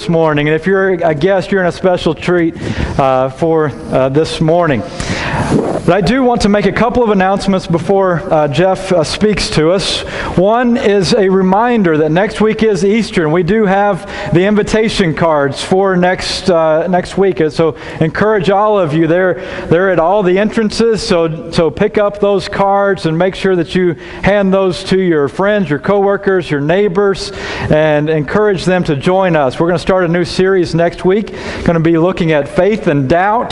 this morning. And if you're a guest, you're in a special treat for this morning. But I do want to make a couple of announcements before Jeff speaks to us. One is a reminder that next week is Easter, and we do have the invitation cards for next week. And so encourage all of you. They're at all the entrances, so pick up those cards and make sure that you hand those to your friends, your coworkers, your neighbors, and encourage them to join us. We're going to start a new series next week. Going to be looking at faith and doubt.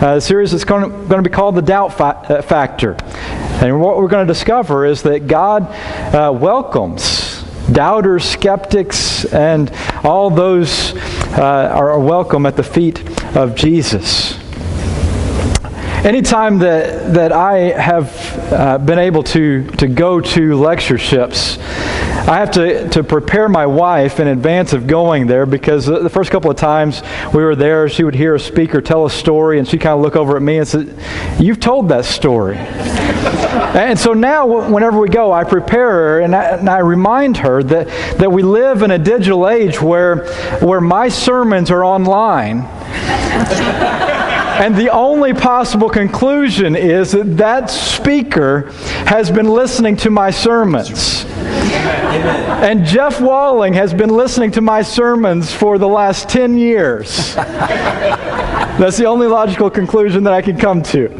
The series is going to be called The Doubt Factor. And what we're going to discover is that God welcomes doubters, skeptics, and all those are welcome at the feet of Jesus. Anytime that I have been able to go to lectureships, I have to prepare my wife in advance of going there, because the first couple of times we were there, she would hear a speaker tell a story, and she'd kind of look over at me and say, "You've told that story." And so now, whenever we go, I prepare her and I remind her that we live in a digital age where my sermons are online. And the only possible conclusion is that speaker has been listening to my sermons. And Jeff Walling has been listening to my sermons for the last 10 years. That's the only logical conclusion that I can come to.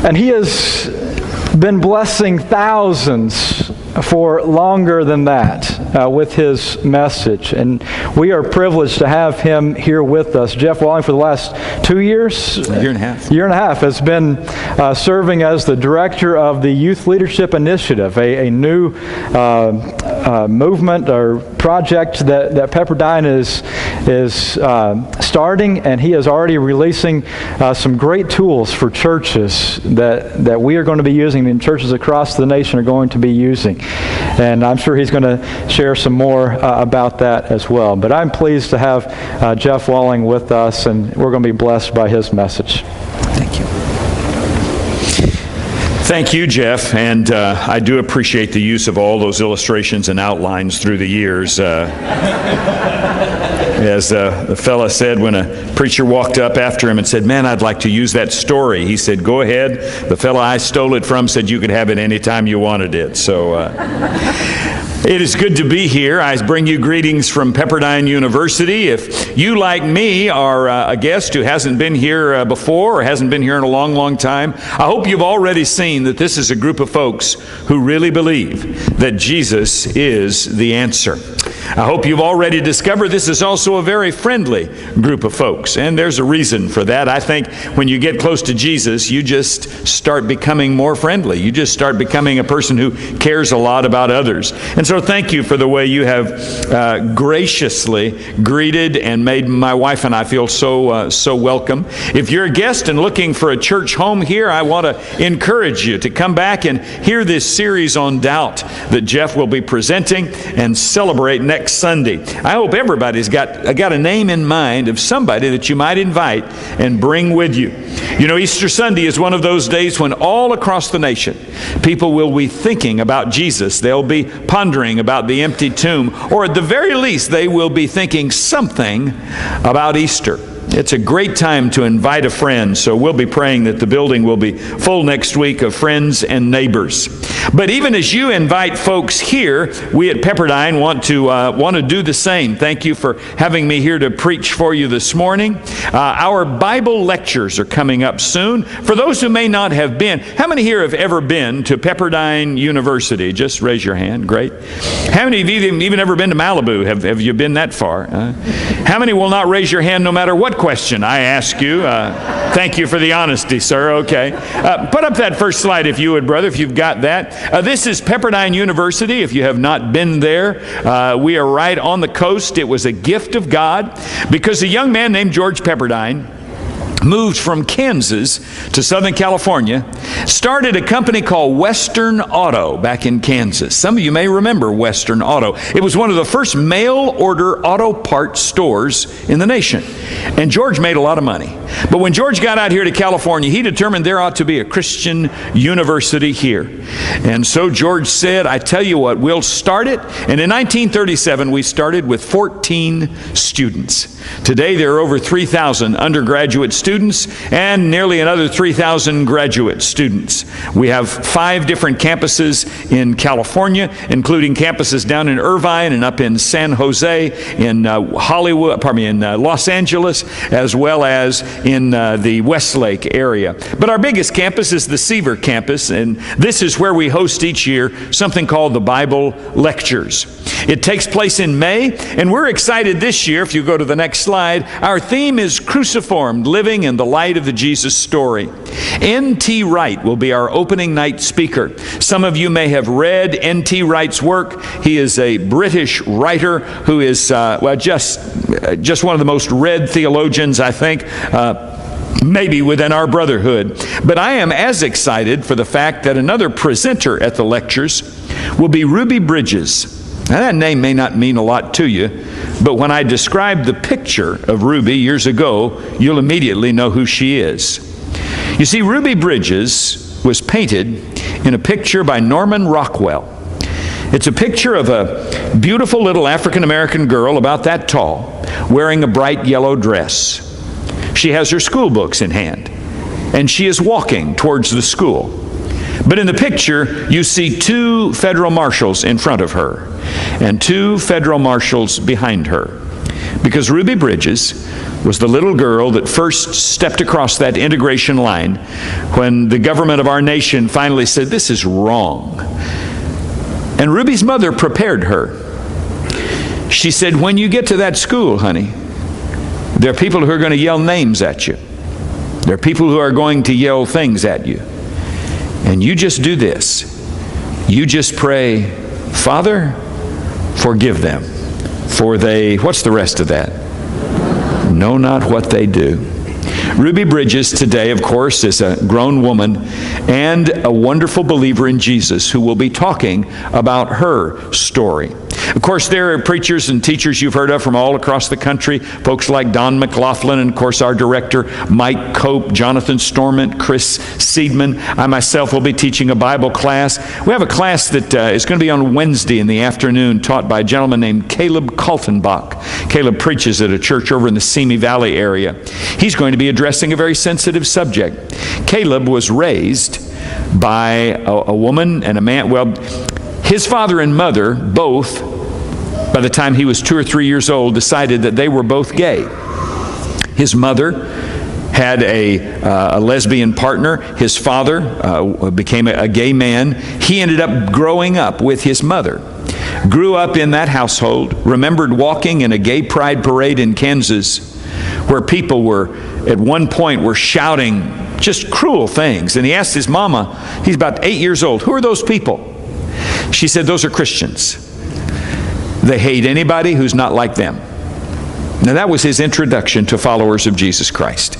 And he has been blessing thousands for longer than that with his message. And we are privileged to have him here with us. Jeff Walling, for the last 2 years? A year and a half. Year and a half, has been serving as the director of the Youth Leadership Initiative, a new movement or project that Pepperdine is starting, and he is already releasing some great tools for churches that we are going to be using, and churches across the nation are going to be using. And I'm sure he's going to share some more about that as well. But I'm pleased to have Jeff Walling with us, and we're going to be blessed by his message. Thank you. Thank you, Jeff, and I do appreciate the use of all those illustrations and outlines through the years. As the fella said when a preacher walked up after him and said, "Man, I'd like to use that story," he said, "Go ahead." The fella I stole it from said you could have it anytime you wanted it. So it is good to be here. I bring you greetings from Pepperdine University. If you, like me, are a guest who hasn't been here before or hasn't been here in a long, long time, I hope you've already seen that this is a group of folks who really believe that Jesus is the answer. I hope you've already discovered this is also a very friendly group of folks, and there's a reason for that. I think when you get close to Jesus, you just start becoming more friendly. You just start becoming a person who cares a lot about others. And so thank you for the way you have graciously greeted and made my wife and I feel so welcome. If you're a guest and looking for a church home here, I want to encourage you to come back and hear this series on doubt that Jeff will be presenting and celebrate next Sunday. I hope everybody's got a name in mind of somebody that you might invite and bring with you. You know, Easter Sunday is one of those days when all across the nation, people will be thinking about Jesus. They'll be pondering about the empty tomb, or at the very least, they will be thinking something about Easter. It's a great time to invite a friend, so we'll be praying that the building will be full next week of friends and neighbors. But even as you invite folks here, we at Pepperdine want to do the same. Thank you for having me here to preach for you this morning. Our Bible lectures are coming up soon. For those who may not have been, how many here have ever been to Pepperdine University? Just raise your hand. Great. How many of you have even ever been to Malibu? Have you been that far? How many will not raise your hand no matter what question I ask you? Thank you for the honesty, sir. Okay. Put up that first slide if you would, brother, if you've got that. This is Pepperdine University. If you have not been there, we are right on the coast. It was a gift of God because a young man named George Pepperdine moved from Kansas to Southern California, started a company called Western Auto back in Kansas. Some of you may remember Western Auto. It was one of the first mail-order auto parts stores in the nation. And George made a lot of money. But when George got out here to California, he determined there ought to be a Christian university here. And so George said, I tell you what, we'll start it. And in 1937, we started with 14 students. Today, there are over 3,000 undergraduate students and nearly another 3,000 graduate students. We have 5 different campuses in California, including campuses down in Irvine and up in San Jose, in Los Angeles, as well as in the Westlake area. But our biggest campus is the Seaver campus, and this is where we host each year something called the Bible Lectures. It takes place in May, and we're excited this year. If you go to the next slide, our theme is Cruciformed, Living in the Light of the Jesus Story. N.T. Wright will be our opening night speaker. Some of you may have read N.T. Wright's work. He is a British writer who is, just one of the most read theologians, I think, maybe within our brotherhood. But I am as excited for the fact that another presenter at the lectures will be Ruby Bridges. Now, that name may not mean a lot to you, but when I described the picture of Ruby years ago, you'll immediately know who she is. You see, Ruby Bridges was painted in a picture by Norman Rockwell. It's a picture of a beautiful little African-American girl about that tall, wearing a bright yellow dress. She has her school books in hand, and she is walking towards the school. But in the picture, you see 2 federal marshals in front of her and 2 federal marshals behind her. Because Ruby Bridges was the little girl that first stepped across that integration line when the government of our nation finally said, this is wrong. And Ruby's mother prepared her. She said, when you get to that school, honey, there are people who are going to yell names at you. There are people who are going to yell things at you. And you just do this. You just pray, Father, forgive them, for they, what's the rest of that? Know not what they do. Ruby Bridges today, of course, is a grown woman and a wonderful believer in Jesus who will be talking about her story. Of course, there are preachers and teachers you've heard of from all across the country, folks like Don McLaughlin and, of course, our director, Mike Cope, Jonathan Storment, Chris Seidman. I myself will be teaching a Bible class. We have a class that is going to be on Wednesday in the afternoon, taught by a gentleman named Caleb Kaltenbach. Caleb preaches at a church over in the Simi Valley area. He's going to be addressing a very sensitive subject. Caleb was raised by a woman and a man. Well, his father and mother both, by the time he was 2 or 3 years old, decided that they were both gay. His mother had a lesbian partner. His father became a gay man. He ended up growing up with his mother. Grew up in that household, remembered walking in a gay pride parade in Kansas where people were, at one point, were shouting just cruel things. And he asked his mama, he's about 8 years old, who are those people? She said, those are Christians. They hate anybody who's not like them. Now that was his introduction to followers of Jesus Christ.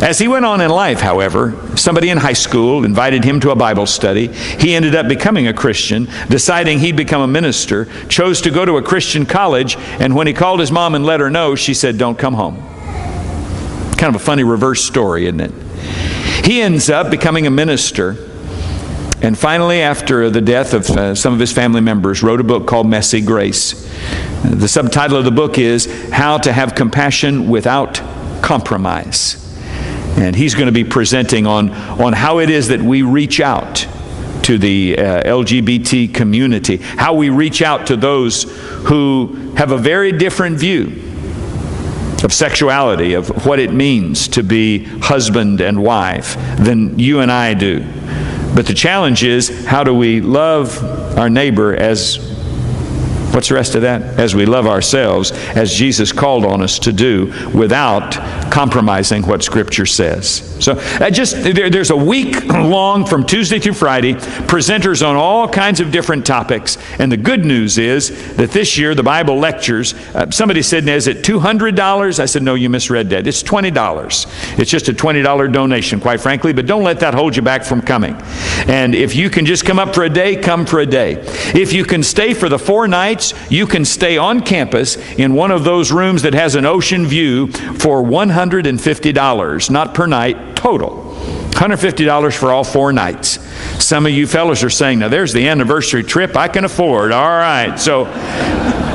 As he went on in life, however, somebody in high school invited him to a Bible study. He ended up becoming a Christian, deciding he'd become a minister, chose to go to a Christian college, and when he called his mom and let her know, she said, don't come home. Kind of a funny reverse story, isn't it? He ends up becoming a minister. And finally, after the death of some of his family members, wrote a book called Messy Grace. The subtitle of the book is How to Have Compassion Without Compromise. And he's going to be presenting on how it is that we reach out to the LGBT community, how we reach out to those who have a very different view of sexuality, of what it means to be husband and wife than you and I do. But the challenge is, how do we love our neighbor as What's the rest of that? As we love ourselves, as Jesus called on us to do, without compromising what Scripture says. So there's a week long from Tuesday through Friday, presenters on all kinds of different topics. And the good news is that this year the Bible lectures, somebody said, is it $200? I said, no, you misread that. It's $20. It's just a $20 donation, quite frankly, but don't let that hold you back from coming. And if you can just come up for a day, come for a day. If you can stay for the 4 nights, you can stay on campus in one of those rooms that has an ocean view for $150, not per night, total. $150 for all 4 nights. Some of you fellows are saying, now there's the anniversary trip I can afford. All right, so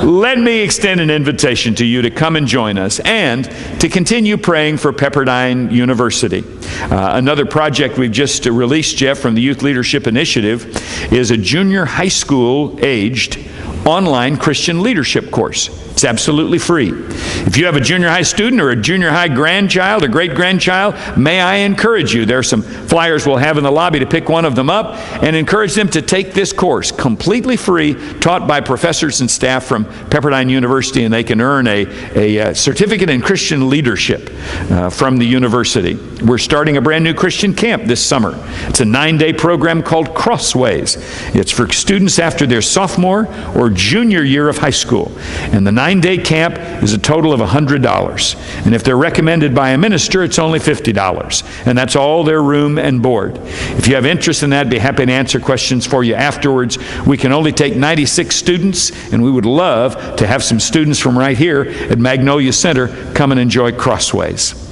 let me extend an invitation to you to come and join us and to continue praying for Pepperdine University. Another project we've just released, Jeff, from the Youth Leadership Initiative is a junior high school aged online Christian leadership course. It's absolutely free. If you have a junior high student or a junior high grandchild or great-grandchild, may I encourage you. There are some flyers we'll have in the lobby to pick one of them up and encourage them to take this course, completely free, taught by professors and staff from Pepperdine University, and they can earn a certificate in Christian leadership from the university. We're starting a brand new Christian camp this summer. It's a 9-day program called Crossways. It's for students after their sophomore or junior year of high school. And the 9-day camp is a total of $100. And if they're recommended by a minister, it's only $50. And that's all their room and board. If you have interest in that, I'd be happy to answer questions for you afterwards. We can only take 96 students, and we would love to have some students from right here at Magnolia Center come and enjoy Crossways.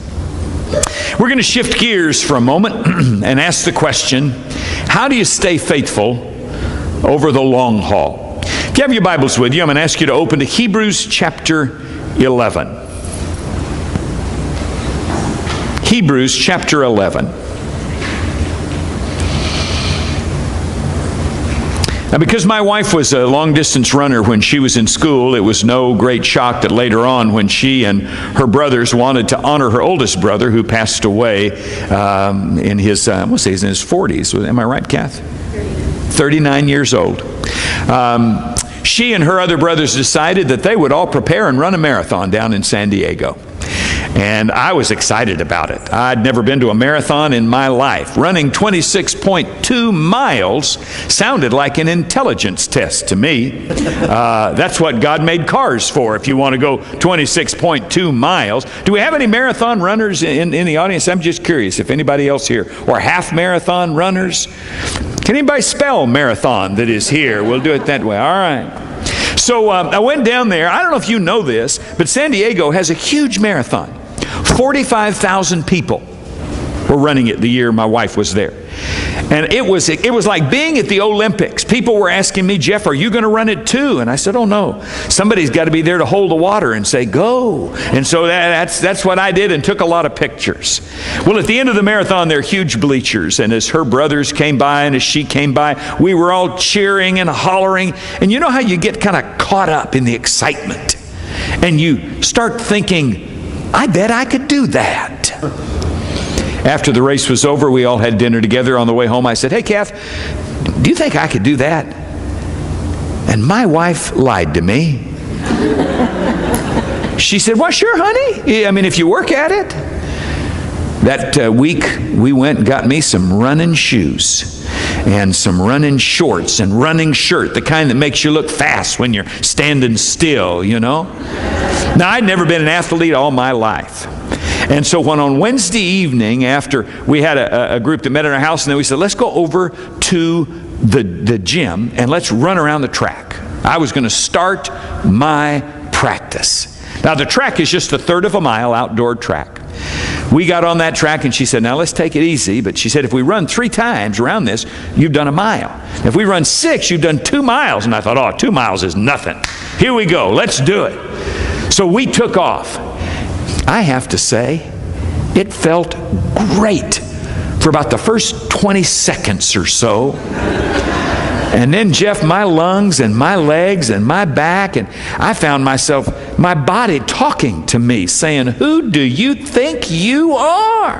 We're going to shift gears for a moment and ask the question, how do you stay faithful over the long haul? If you have your Bibles with you, I'm going to ask you to open to Hebrews chapter 11. Hebrews chapter 11. Now, because my wife was a long-distance runner when she was in school, it was no great shock that later on, when she and her brothers wanted to honor her oldest brother, who passed away in his, we'll say he's in his 40s. Am I right, Kath? 39 years old. She and her other brothers decided that they would all prepare and run a marathon down in San Diego. And I was excited about it. I'd never been to a marathon in my life. Running 26.2 miles sounded like an intelligence test to me. That's what God made cars for, if you want to go 26.2 miles. Do we have any marathon runners in the audience? I'm just curious if anybody else here, or half marathon runners. Can anybody spell marathon that is here? We'll do it that way. All right. So I went down there. I don't know if you know this, but San Diego has a huge marathon. 45,000 people were running it the year my wife was there. And it was like being at the Olympics. People were asking me, Jeff, are you going to run it too? And I said, oh no. Somebody's got to be there to hold the water and say, go. And so that's what I did, and took a lot of pictures. Well, at the end of the marathon, there are huge bleachers. And as her brothers came by and as she came by, we were all cheering and hollering. And you know how you get kind of caught up in the excitement? And you start thinking, I bet I could do that. After the race was over, we all had dinner together. On the way home, I said, hey, Kath, do you think I could do that? And my wife lied to me. She said, well, sure, honey. I mean, if you work at it. That week, we went and got me some running shoes and some running shorts and running shirt, the kind that makes you look fast when you're standing still, you know. Now, I'd never been an athlete all my life. And so when on Wednesday evening, after we had a group that met at our house, and then we said, let's go over to the gym and let's run around the track. I was going to start my practice. Now, the track is just a third of a mile outdoor track. We got on that track, and she said, now let's take it easy. But she said, if we run 3 times around this, you've done a mile. If we run 6, you've done 2 miles. And I thought, oh, 2 miles is nothing. Here we go. Let's do it. So we took off. I have to say, it felt great for about the first 20 seconds or so. And then, Jeff, my lungs and my legs and my back, and I found myself, my body talking to me, saying, who do you think you are?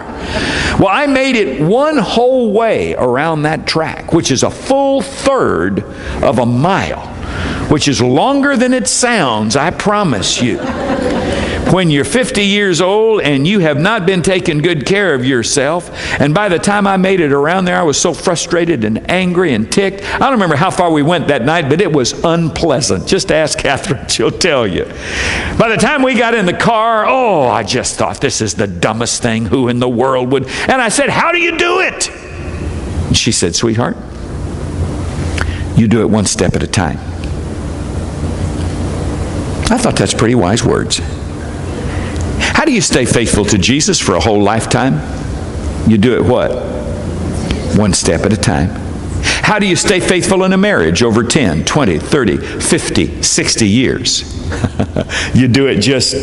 Well, I made it one whole way around that track, which is a full third of a mile. which is longer than it sounds, I promise you. When you're 50 years old and you have not been taking good care of yourself, and by the time I made it around there, I was so frustrated and angry and ticked. I don't remember how far we went that night, but it was unpleasant. Just ask Catherine, she'll tell you. By the time we got in the car, I just thought, this is the dumbest thing. Who in the world would? And I said, how do you do it? And she said, sweetheart, you do it one step at a time. I thought that's pretty wise words. How do you stay faithful to Jesus for a whole lifetime? You do it what? One step at a time. How do you stay faithful in a marriage over 10, 20, 30, 50, 60 years? You do it just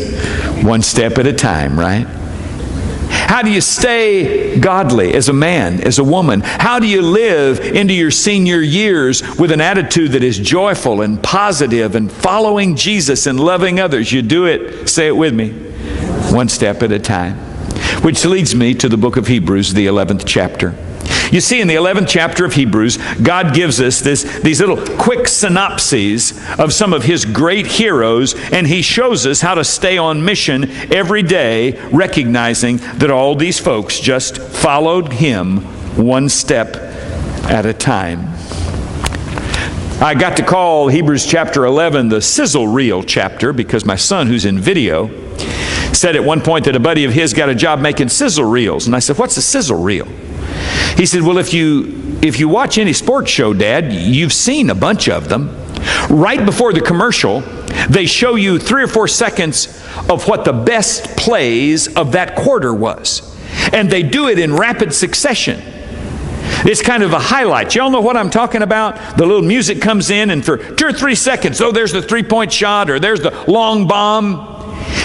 one step at a time, right? How do you stay godly as a man, as a woman? How do you live into your senior years with an attitude that is joyful and positive and following Jesus and loving others? You do it, say it with me, one step at a time. Which leads me to the book of Hebrews, the 11th chapter. You see, in the 11th chapter of Hebrews, God gives us these little quick synopses of some of His great heroes, and He shows us how to stay on mission every day, recognizing that all these folks just followed Him one step at a time. I got to call Hebrews chapter 11 the sizzle reel chapter because my son, who's in video, said at one point that a buddy of his got a job making sizzle reels. And I said, what's a sizzle reel? He said, well, if you watch any sports show, Dad, you've seen a bunch of them. Right before the commercial, they show you 3 or 4 seconds of what the best plays of that quarter was. And they do it in rapid succession. It's kind of a highlight. Y'all know what I'm talking about? The little music comes in, and for 2 or 3 seconds, there's the 3-point shot, or there's the long bomb.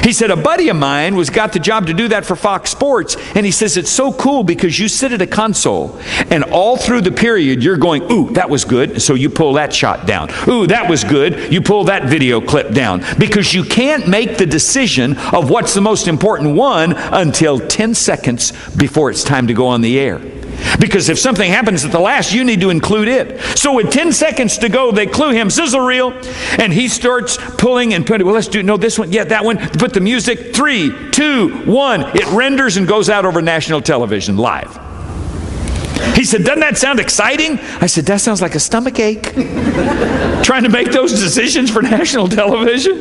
He said, a buddy of mine got the job to do that for Fox Sports, and he says, it's so cool because you sit at a console, and all through the period, you're going, ooh, that was good, so you pull that shot down. Ooh, that was good, you pull that video clip down. Because you can't make the decision of what's the most important one until 10 seconds before it's time to go on the air. Because if something happens at the last, you need to include it. So with 10 seconds to go, they clue him sizzle reel, and he starts pulling and putting, well, let's do, no, this one, yeah, that one. Put the music, 3, 2, 1. It renders and goes out over national television live. He said, doesn't that sound exciting? I said, that sounds like a stomach ache. Trying to make those decisions for national television.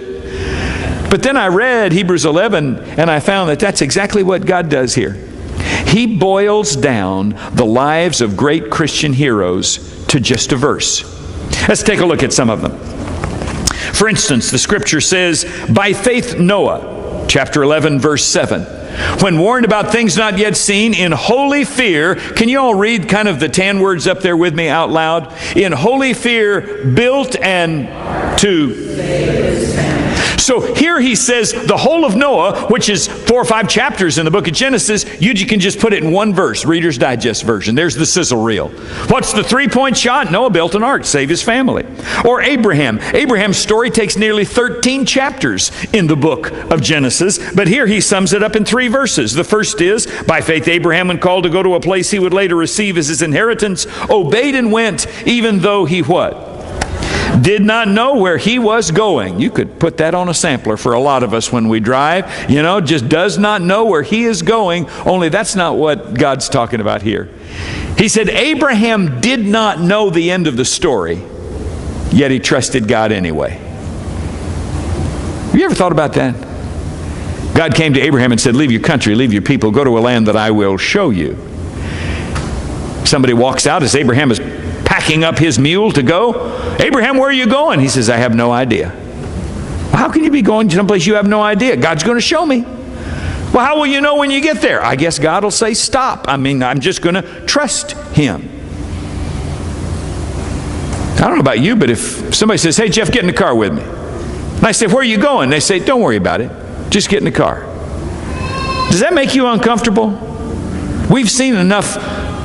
But then I read Hebrews 11, and I found that that's exactly what God does here. He boils down the lives of great Christian heroes to just a verse. Let's take a look at some of them. For instance, the scripture says, by faith Noah, chapter 11, verse 7, when warned about things not yet seen, in holy fear, can you all read kind of the 10 words up there with me out loud? In holy fear, built and to... So here he says the whole of Noah, which is 4 or 5 chapters in the book of Genesis, you can just put it in one verse, Reader's Digest version. There's the sizzle reel. What's the 3-point shot? Noah built an ark to save his family. Or Abraham. Abraham's story takes nearly 13 chapters in the book of Genesis, but here he sums it up in 3 verses. The first is, by faith Abraham, when called to go to a place he would later receive as his inheritance, obeyed and went, even though he what? Did not know where he was going. You could put that on a sampler for a lot of us when we drive. Just does not know where he is going. Only that's not what God's talking about here. He said Abraham did not know the end of the story, yet he trusted God anyway. Have you ever thought about that? God came to Abraham and said, leave your country, leave your people, go to a land that I will show you. Somebody walks out as Abraham is packing up his mule to go. Abraham, where are you going? He says, I have no idea. Well, how can you be going someplace you have no idea? God's going to show me. Well, how will you know when you get there? I guess God will say, stop. I'm just going to trust Him. I don't know about you, but if somebody says, hey, Jeff, get in the car with me. And I say, where are you going? They say, don't worry about it. Just get in the car. Does that make you uncomfortable? We've seen enough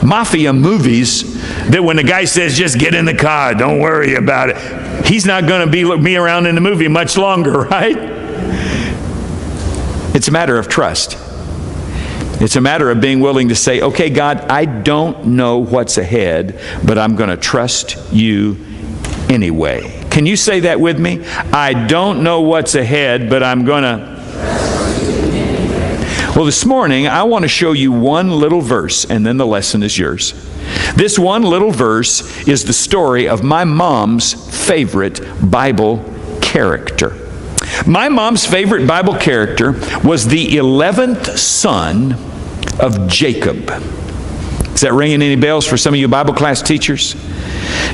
mafia movies that when the guy says, just get in the car, don't worry about it, he's not going to be around in the movie much longer, right? It's a matter of trust. It's a matter of being willing to say, okay, God, I don't know what's ahead, but I'm going to trust you anyway. Can you say that with me? I don't know what's ahead, but I'm going to... Well, this morning, I want to show you one little verse, and then the lesson is yours. This one little verse is the story of my mom's favorite Bible character. My mom's favorite Bible character was the 11th son of Jacob. Is that ringing any bells for some of you Bible class teachers?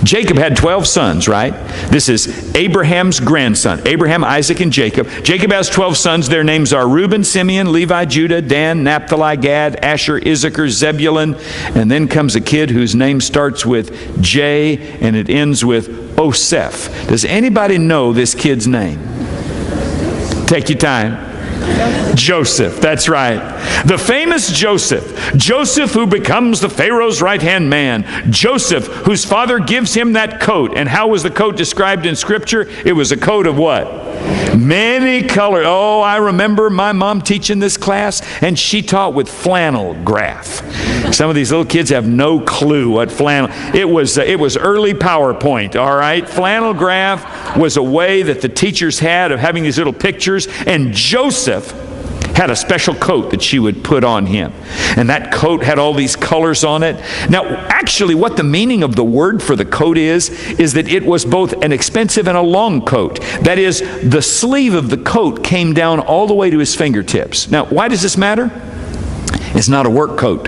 Jacob had 12 sons, right? This is Abraham's grandson. Abraham, Isaac, and Jacob. Jacob has 12 sons. Their names are Reuben, Simeon, Levi, Judah, Dan, Naphtali, Gad, Asher, Issachar, Zebulun. And then comes a kid whose name starts with J and it ends with Oseph. Does anybody know this kid's name? Take your time. Joseph, that's right. The famous Joseph. Joseph who becomes the Pharaoh's right-hand man. Joseph whose father gives him that coat. And how was the coat described in Scripture? It was a coat of what? Many colors. Oh, I remember my mom teaching this class, and she taught with flannel graph. Some of these little kids have no clue what flannel. It was early PowerPoint, all right? Flannel graph was a way that the teachers had of having these little pictures, and Joseph had a special coat that she would put on him. And that coat had all these colors on it. Now, actually, what the meaning of the word for the coat is that it was both an expensive and a long coat. That is, the sleeve of the coat came down all the way to his fingertips. Now, why does this matter? It's not a work coat.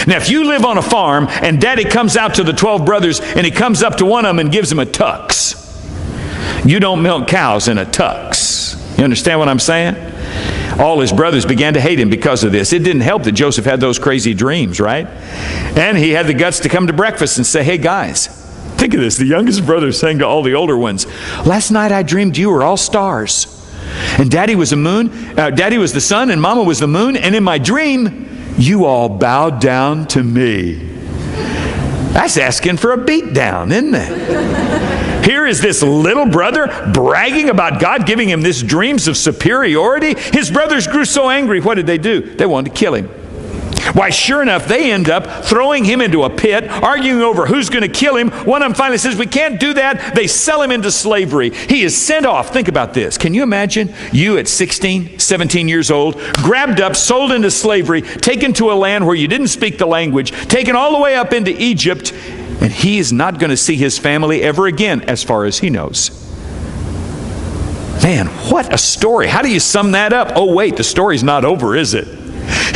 Now, if you live on a farm and Daddy comes out to the 12 brothers and he comes up to one of them and gives them a tux, you don't milk cows in a tux. You understand what I'm saying? All his brothers began to hate him because of this. It didn't help that Joseph had those crazy dreams, right? And he had the guts to come to breakfast and say, hey guys, think of this. The youngest brother saying to all the older ones, last night I dreamed you were all stars. And Daddy was the moon, Daddy was the sun, and Mama was the moon. And in my dream, you all bowed down to me. That's asking for a beat down, isn't it? Here is this little brother bragging about God giving him these dreams of superiority. His brothers grew so angry. What did they do? They wanted to kill him. Why, sure enough, they end up throwing him into a pit, arguing over who's going to kill him. One of them finally says, we can't do that. They sell him into slavery. He is sent off. Think about this. Can you imagine you at 16, 17 years old, grabbed up, sold into slavery, taken to a land where you didn't speak the language, taken all the way up into Egypt, and he is not going to see his family ever again, as far as he knows. Man, what a story. How do you sum that up? Oh, wait, the story's not over, is it?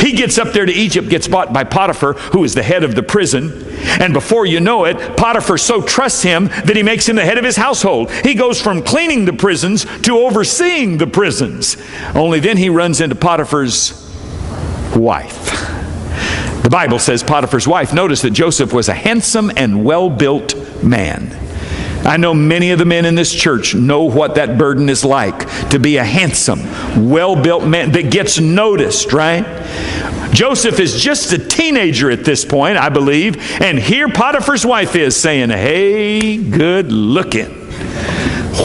He gets up there to Egypt, gets bought by Potiphar, who is the head of the prison. And before you know it, Potiphar so trusts him that he makes him the head of his household. He goes from cleaning the prisons to overseeing the prisons. Only then he runs into Potiphar's wife. The Bible says Potiphar's wife. Notice that Joseph was a handsome and well-built man. I know many of the men in this church know what that burden is like, to be a handsome, well-built man that gets noticed, right? Joseph is just a teenager at this point, I believe, and here Potiphar's wife is saying, hey, good looking.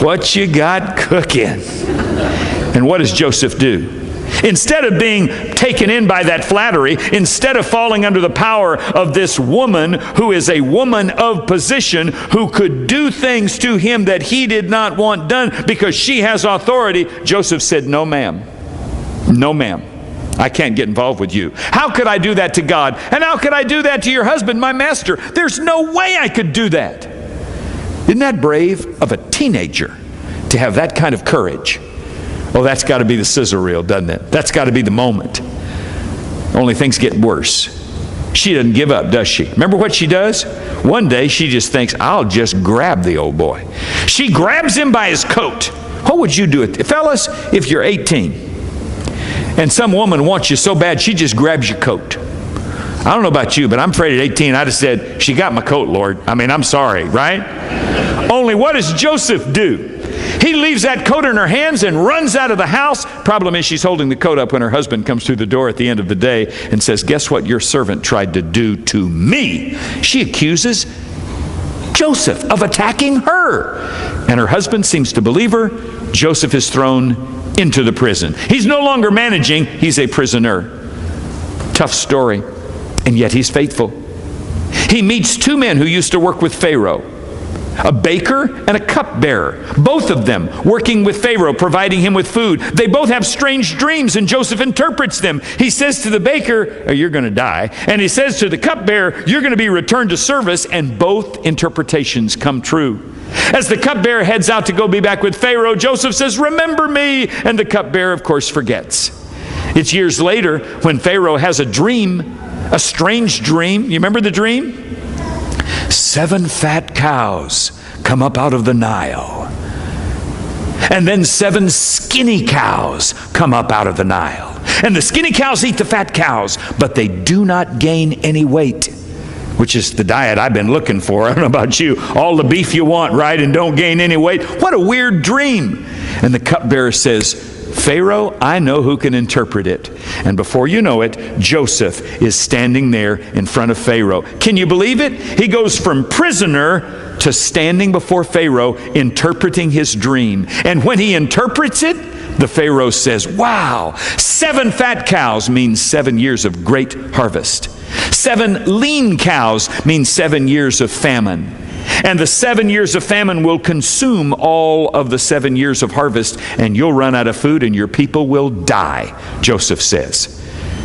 What you got cooking? And what does Joseph do? Instead of being taken in by that flattery, instead of falling under the power of this woman who is a woman of position, who could do things to him that he did not want done because she has authority, Joseph said, no ma'am, no ma'am, I can't get involved with you. How could I do that to God? And how could I do that to your husband, my master? There's no way I could do that. Isn't that brave of a teenager to have that kind of courage? Oh, that's got to be the sizzle reel, doesn't it? That's got to be the moment. Only things get worse. She doesn't give up, does she? Remember what she does? One day she just thinks, I'll just grab the old boy. She grabs him by his coat. What would you do? Fellas, if you're 18 and some woman wants you so bad she just grabs your coat. I don't know about you, but I'm afraid at 18 I'd have said, she got my coat, Lord. I mean, I'm sorry, right? Only what does Joseph do? He leaves that coat in her hands and runs out of the house. Problem is, she's holding the coat up when her husband comes through the door at the end of the day and says, guess what your servant tried to do to me? She accuses Joseph of attacking her. And her husband seems to believe her. Joseph is thrown into the prison. He's no longer managing, he's a prisoner. Tough story, and yet he's faithful. He meets two men who used to work with Pharaoh. a baker and a cupbearer, both of them working with Pharaoh, providing him with food. They both have strange dreams, and Joseph interprets them. He says to the baker, "Oh, you're going to die." And he says to the cupbearer, "You're going to be returned to service." And both interpretations come true. As the cupbearer heads out to go be back with Pharaoh, Joseph says, "Remember me." And the cupbearer, of course, forgets. It's years later when Pharaoh has a dream, a strange dream. You remember the dream? 7 fat cows come up out of the Nile. And then 7 skinny cows come up out of the Nile. And the skinny cows eat the fat cows, but they do not gain any weight, which is the diet I've been looking for. I don't know about you. All the beef you want, right, and don't gain any weight. What a weird dream. And the cupbearer says, "Pharaoh, I know who can interpret it." And before you know it, Joseph is standing there in front of Pharaoh. Can you believe it? He goes from prisoner to standing before Pharaoh, interpreting his dream. And when he interprets it, the Pharaoh says, "Wow, 7 fat cows means 7 years of great harvest. 7 lean cows means 7 years of famine. And the 7 years of famine will consume all of the 7 years of harvest, and you'll run out of food and your people will die," Joseph says.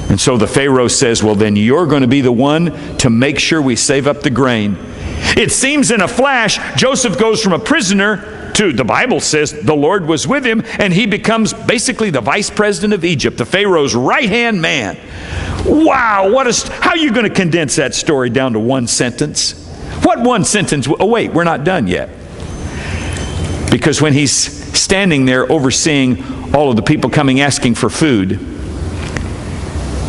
And so the Pharaoh says, "Well, then you're going to be the one to make sure we save up the grain." It seems in a flash, Joseph goes from a prisoner to, the Bible says, the Lord was with him, and he becomes basically the vice president of Egypt, the Pharaoh's right-hand man. Wow, how are you going to condense that story down to one sentence? What one sentence? Oh, wait, we're not done yet. Because when he's standing there overseeing all of the people coming asking for food,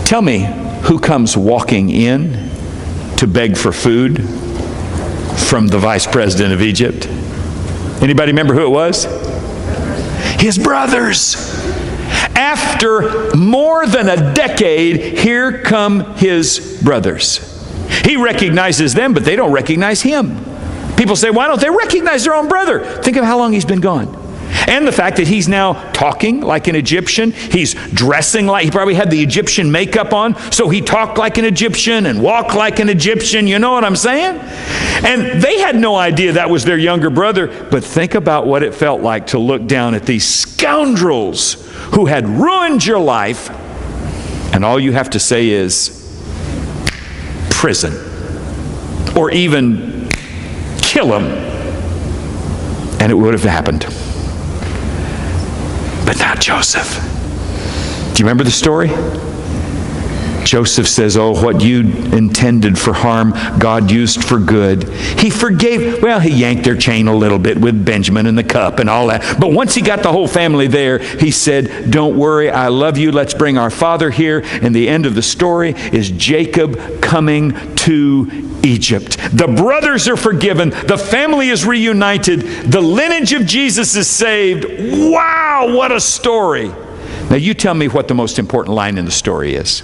tell me who comes walking in to beg for food from the vice president of Egypt? Anybody remember who it was? His brothers. After more than a decade, here come his brothers. He recognizes them, but they don't recognize him. People say, why don't they recognize their own brother? Think of how long he's been gone. And the fact that he's now talking like an Egyptian. He's dressing like, he probably had the Egyptian makeup on, so he talked like an Egyptian and walked like an Egyptian. You know what I'm saying? And they had no idea that was their younger brother. But think about what it felt like to look down at these scoundrels who had ruined your life, and all you have to say is, prison, or even kill him, and it would have happened. But not Joseph. Do you remember the story? Joseph says, "Oh, what you intended for harm, God used for good." He forgave. Well, he yanked their chain a little bit with Benjamin and the cup and all that. But once he got the whole family there, he said, "Don't worry, I love you. Let's bring our father here." And the end of the story is Jacob coming to Egypt. The brothers are forgiven. The family is reunited. The lineage of Jesus is saved. Wow, what a story. Now you tell me what the most important line in the story is.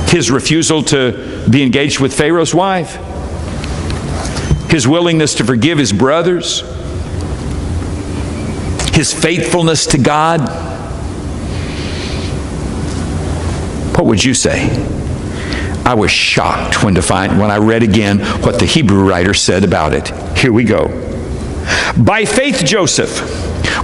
His refusal to be engaged with Pharaoh's wife. His willingness to forgive his brothers. His faithfulness to God. What would you say? I was shocked when I read again what the Hebrew writer said about it. Here we go. By faith, Joseph,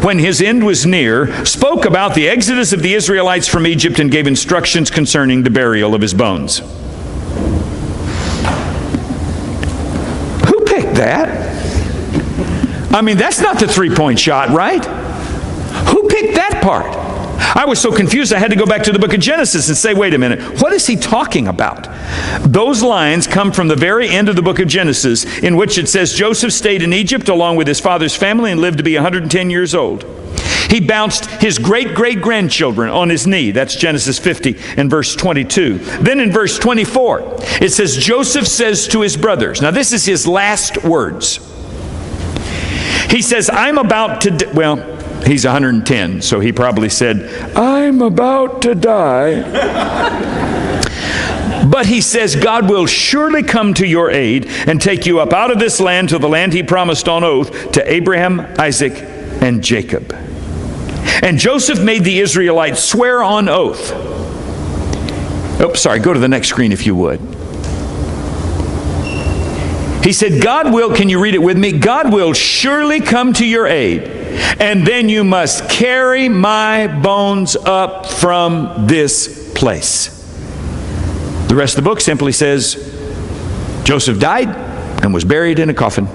when his end was near, spoke about the exodus of the Israelites from Egypt and gave instructions concerning the burial of his bones. Who picked that? I mean, that's not the three-point shot, right? Who picked that part? I was so confused I had to go back to the book of Genesis and say, wait a minute, what is he talking about? Those lines come from the very end of the book of Genesis, in which it says Joseph stayed in Egypt along with his father's family and lived to be 110 years old. He bounced his great-great-grandchildren on his knee. That's Genesis 50 and verse 22. Then in verse 24, it says Joseph says to his brothers, now this is his last words. He says, I'm about to, well, he's 110, so he probably said, I'm about to die. But he says, God will surely come to your aid and take you up out of this land to the land he promised on oath to Abraham, Isaac, and Jacob. And Joseph made the Israelites swear on oath. Oh, sorry, go to the next screen if you would. He said, God will, can you read it with me? God will surely come to your aid, and then you must carry my bones up from this place. The rest of the book simply says, Joseph died and was buried in a coffin.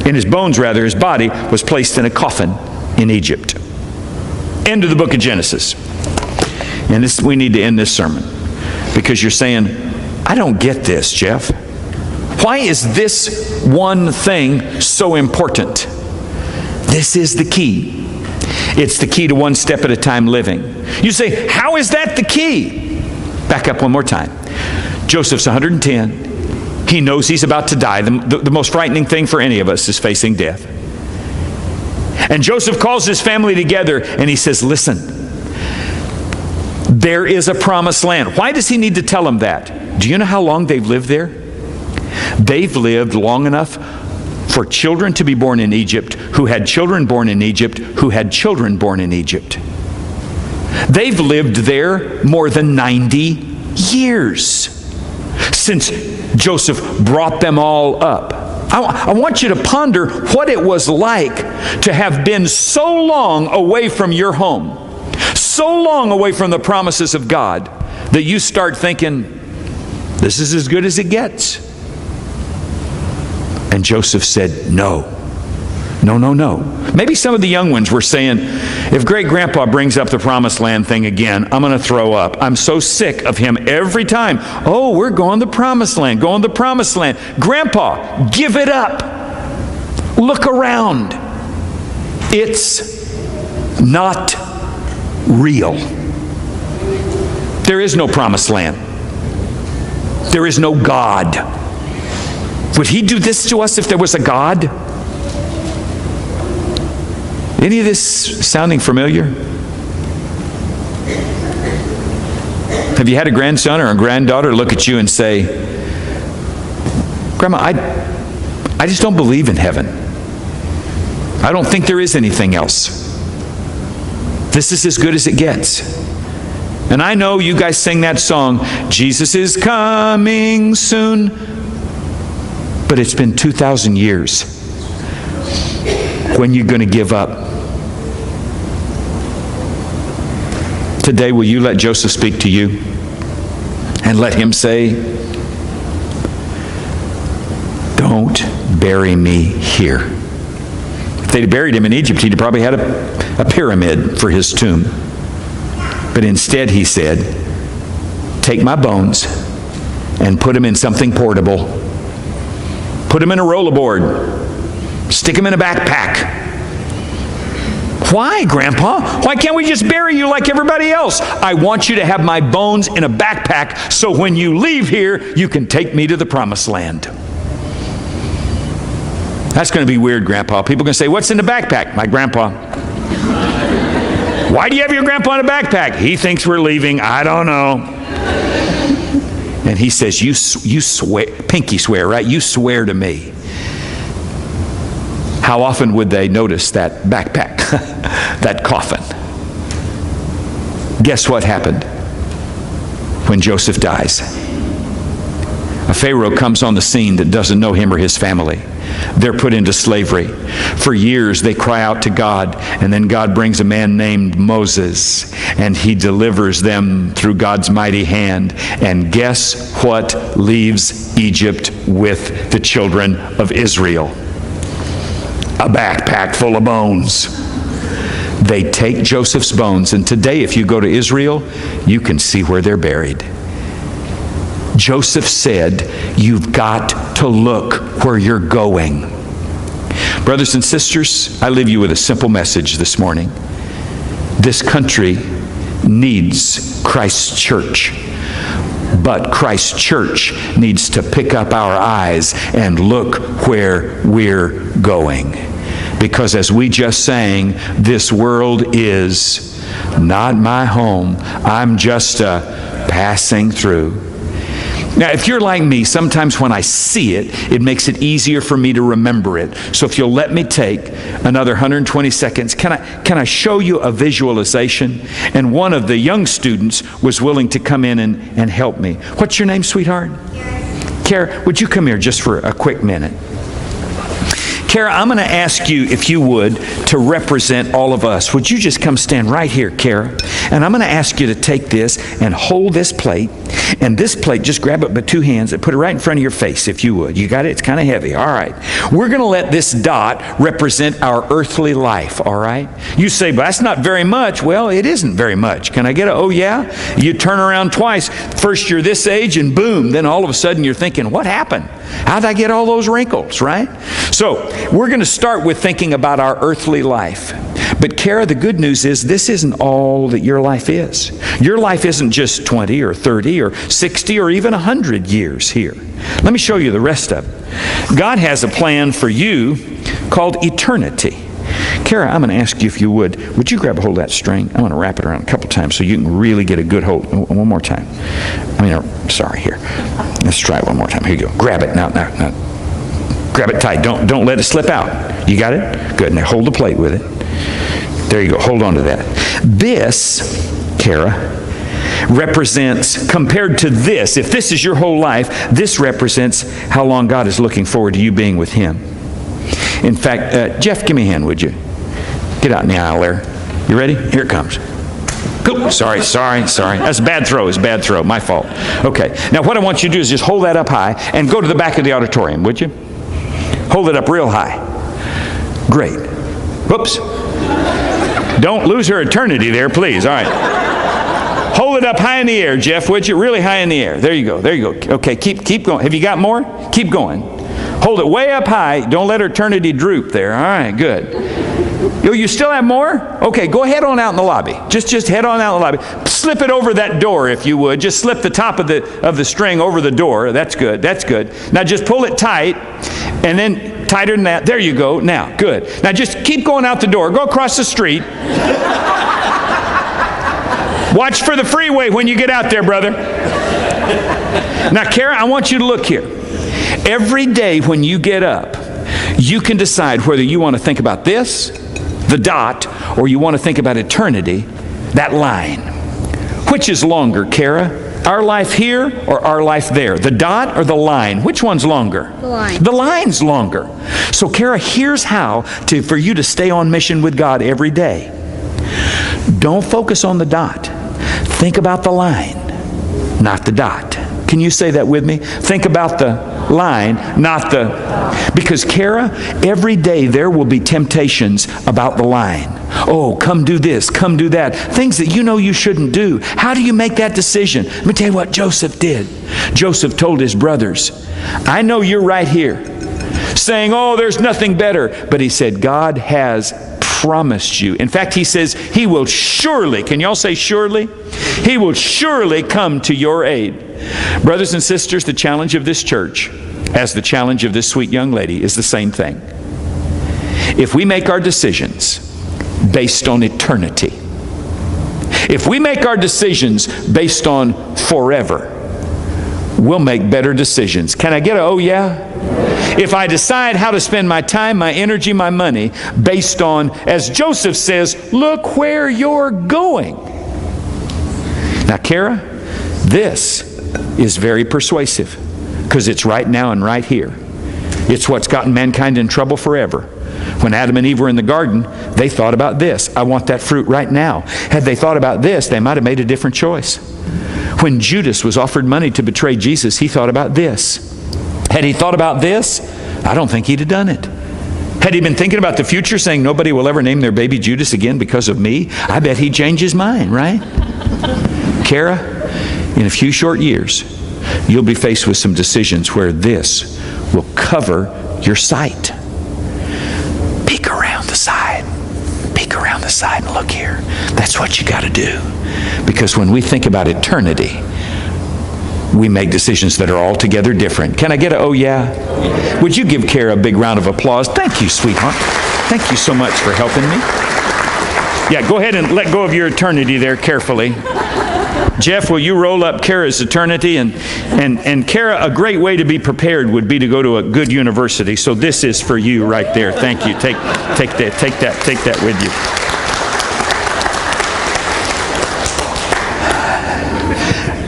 In his bones, rather, his body was placed in a coffin in Egypt. End of the book of Genesis. And this, we need to end this sermon, because you're saying, I don't get this, Jeff. Why is this one thing so important? This is the key. It's the key to one step at a time living. You say, how is that the key? Back up one more time. Joseph's 110. He knows he's about to die. The most frightening thing for any of us is facing death. And Joseph calls his family together and he says, listen, there is a promised land. Why does he need to tell them that? Do you know how long they've lived there? They've lived long enough for children to be born in Egypt, who had children born in Egypt, who had children born in Egypt. They've lived there more than 90 years since Joseph brought them all up. I want you to ponder what it was like to have been so long away from your home, so long away from the promises of God, that you start thinking, this is as good as it gets. And Joseph said, no. No, no, no. Maybe some of the young ones were saying, if great-grandpa brings up the promised land thing again, I'm going to throw up. I'm so sick of him every time. Oh, we're going to the promised land, going to the promised land. Grandpa, give it up. Look around. It's not real. There is no promised land. There is no God. Would he do this to us if there was a God? Any of this sounding familiar? Have you had a grandson or a granddaughter look at you and say, Grandma, I just don't believe in heaven. I don't think there is anything else. This is as good as it gets. And I know you guys sing that song, Jesus is coming soon. But it's been 2,000 years. When are you going to give up? Today, will you let Joseph speak to you? And let him say, don't bury me here. If they'd buried him in Egypt, he'd probably had a pyramid for his tomb. But instead he said, take my bones and put them in something portable. Put them in a rollerboard. Stick them in a backpack. Why, Grandpa? Why can't we just bury you like everybody else? I want you to have my bones in a backpack so when you leave here, you can take me to the promised land. That's going to be weird, Grandpa. People are going to say, what's in the backpack? My grandpa. Why do you have your grandpa in a backpack? He thinks we're leaving. I don't know. And he says, you swear, pinky swear, right? You swear to me. How often would they notice that backpack, that coffin? Guess what happened when Joseph dies? A Pharaoh comes on the scene that doesn't know him or his family. They're put into slavery. For years they cry out to God, and then God brings a man named Moses, and he delivers them through God's mighty hand. And guess what leaves Egypt with the children of Israel? A backpack full of bones. They take Joseph's bones, and today if you go to Israel, you can see where they're buried. Joseph said, you've got to look where you're going. Brothers and sisters, I leave you with a simple message this morning. This country needs Christ's church. But Christ's church needs to pick up our eyes and look where we're going. Because as we just sang, this world is not my home. I'm just passing through. Now, if you're like me, sometimes when I see it, it makes it easier for me to remember it. So if you'll let me take another 120 seconds, can I show you a visualization? And one of the young students was willing to come in and help me. What's your name, sweetheart? Kara, would you come here just for a quick minute? Kara, I'm going to ask you, if you would, to represent all of us. Would you just come stand right here, Kara? And I'm going to ask you to take this and hold this plate. And this plate, just grab it with 2 hands and put it right in front of your face, if you would. You got it? It's kind of heavy. All right. We're going to let this dot represent our earthly life, all right? You say, but that's not very much. Well, it isn't very much. Can I get a, oh yeah? You turn around twice. First you're this age and boom. Then all of a sudden you're thinking, what happened? How'd I get all those wrinkles, right? So we're going to start with thinking about our earthly life. But Kara, the good news is this isn't all that your life is. Your life isn't just 20 or 30 or 60 or even 100 years here. Let me show you the rest of it. God has a plan for you called eternity. Kara, I'm going to ask you if you would you grab a hold of that string? I'm going to wrap it around a couple times so you can really get a good hold. One more time. Sorry, here. Let's try it one more time. Here you go. Grab it. Now. Grab it tight. Don't let it slip out. You got it? Good. Now hold the plate with it. There you go. Hold on to that. This, Kara, represents, compared to this, if this is your whole life, this represents how long God is looking forward to you being with Him. In fact, Jeff, give me a hand, would you? Get out in the aisle there. You ready? Here it comes. Go. Sorry. That's a bad throw. It's a bad throw. My fault. Okay. Now what I want you to do is just hold that up high and go to the back of the auditorium, would you? Hold it up real high. Great. Whoops. Don't lose her eternity there, please. All right. Hold it up high in the air, Jeff, would you? Really high in the air. There you go. There you go. Okay, keep going. Have you got more? Keep going. Hold it way up high. Don't let her eternity droop there. All right, good. You still have more? Okay, go head on out in the lobby. Just head on out in the lobby. Slip it over that door, if you would. Just slip the top of the string over the door. That's good. That's good. Now just pull it tight, and then tighter than that. There you go. Now, good. Now just keep going out the door. Go across the street. Watch for the freeway when you get out there, brother. Now, Kara, I want you to look here. Every day when you get up, you can decide whether you want to think about this, the dot, or you want to think about eternity, that line. Which is longer, Kara? Our life here or our life there? The dot or the line? Which one's longer? The line. The line's longer. So, Kara, here's how for you to stay on mission with God every day. Don't focus on the dot. Think about the line, not the dot. Can you say that with me? Think about the line, not the... Because, Kara, every day there will be temptations about the line. Oh, come do this, come do that. Things that you know you shouldn't do. How do you make that decision? Let me tell you what Joseph did. Joseph told his brothers, I know you're right here saying, oh, there's nothing better. But he said, God has promised you. In fact, he says, He will surely, can y'all say surely? He will surely come to your aid. Brothers and sisters, the challenge of this church, as the challenge of this sweet young lady, is the same thing. If we make our decisions based on eternity, if we make our decisions based on forever, we'll make better decisions. Can I get a oh yeah? If I decide how to spend my time, my energy, my money based on, as Joseph says, look where you're going. Now, Kara, this is very persuasive because it's right now and right here. It's what's gotten mankind in trouble forever. When Adam and Eve were in the garden, they thought about this. I want that fruit right now. Had they thought about this, they might have made a different choice. When Judas was offered money to betray Jesus, he thought about this. Had he thought about this, I don't think he'd have done it. Had he been thinking about the future, saying nobody will ever name their baby Judas again because of me, I bet he'd change his mind, right? Kara, in a few short years, you'll be faced with some decisions where this will cover your sight. Peek around the side. Peek around the side and look here. That's what you got to do. Because when we think about eternity, we make decisions that are altogether different. Can I get a oh yeah? Would you give Kara a big round of applause? Thank you, sweetheart. Thank you so much for helping me. Yeah, go ahead and let go of your eternity there carefully. Jeff, will you roll up Kara's eternity? And Kara, a great way to be prepared would be to go to a good university. So this is for you right there. Thank you. Take that with you.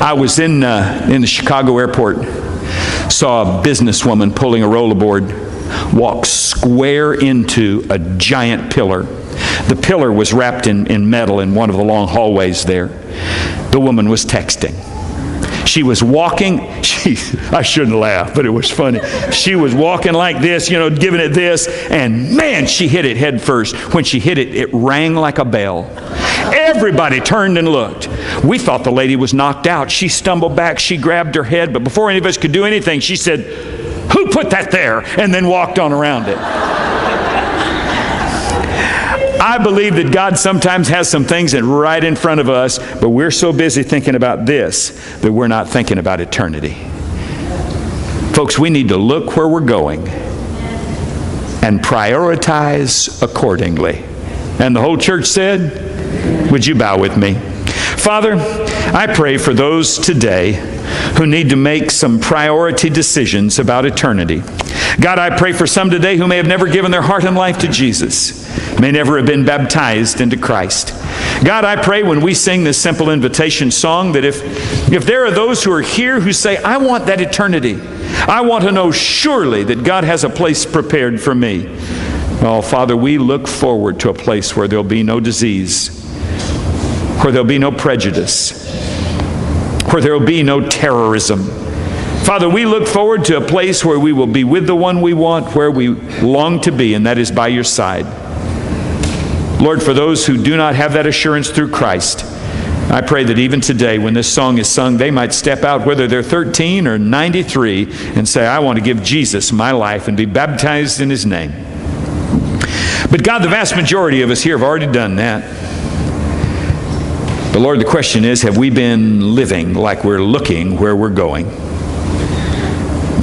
I was in the Chicago airport saw a businesswoman pulling a rollerboard walk square into a giant pillar. The pillar was wrapped in metal in one of the long hallways there. The woman was texting. She was walking, I shouldn't laugh, but it was funny. She was walking like this, giving it this, and man, she hit it head first. When she hit it, it rang like a bell. Everybody turned and looked. We thought the lady was knocked out. She stumbled back, she grabbed her head, but before any of us could do anything, she said, "Who put that there?" and then walked on around it. I believe that God sometimes has some things that right in front of us, but we're so busy thinking about this that we're not thinking about eternity. Folks, we need to look where we're going and prioritize accordingly. And the whole church said, would you bow with me? Father, I pray for those today who need to make some priority decisions about eternity. God, I pray for some today who may have never given their heart and life to Jesus, may never have been baptized into Christ. God, I pray when we sing this simple invitation song that if there are those who are here who say, I want that eternity, I want to know surely that God has a place prepared for me. Oh, Father, we look forward to a place where there'll be no disease, where there'll be no prejudice, where there will be no terrorism. Father, we look forward to a place where we will be with the one we want, where we long to be, and that is by your side. Lord, for those who do not have that assurance through Christ, I pray that even today when this song is sung, they might step out, whether they're 13 or 93, and say, I want to give Jesus my life and be baptized in his name. But God, the vast majority of us here have already done that. But Lord, the question is, have we been living like we're looking where we're going?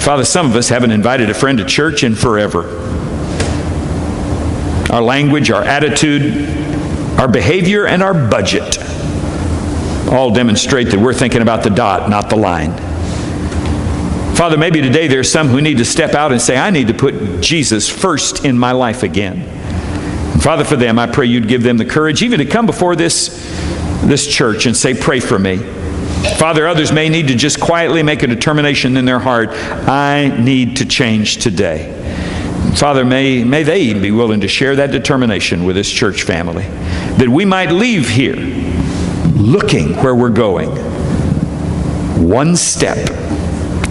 Father, some of us haven't invited a friend to church in forever. Our language, our attitude, our behavior, and our budget all demonstrate that we're thinking about the dot, not the line. Father, maybe today there's some who need to step out and say, I need to put Jesus first in my life again. And Father, for them, I pray you'd give them the courage even to come before this church and say, pray for me. Father, others may need to just quietly make a determination in their heart, I need to change today. Father, may they even be willing to share that determination with this church family, that we might leave here looking where we're going, one step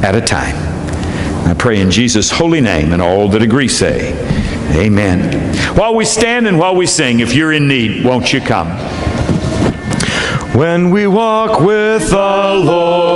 at a time. I pray in Jesus' holy name, and all that agree say, amen. While we stand and while we sing, if you're in need, won't you come? When we walk with the Lord.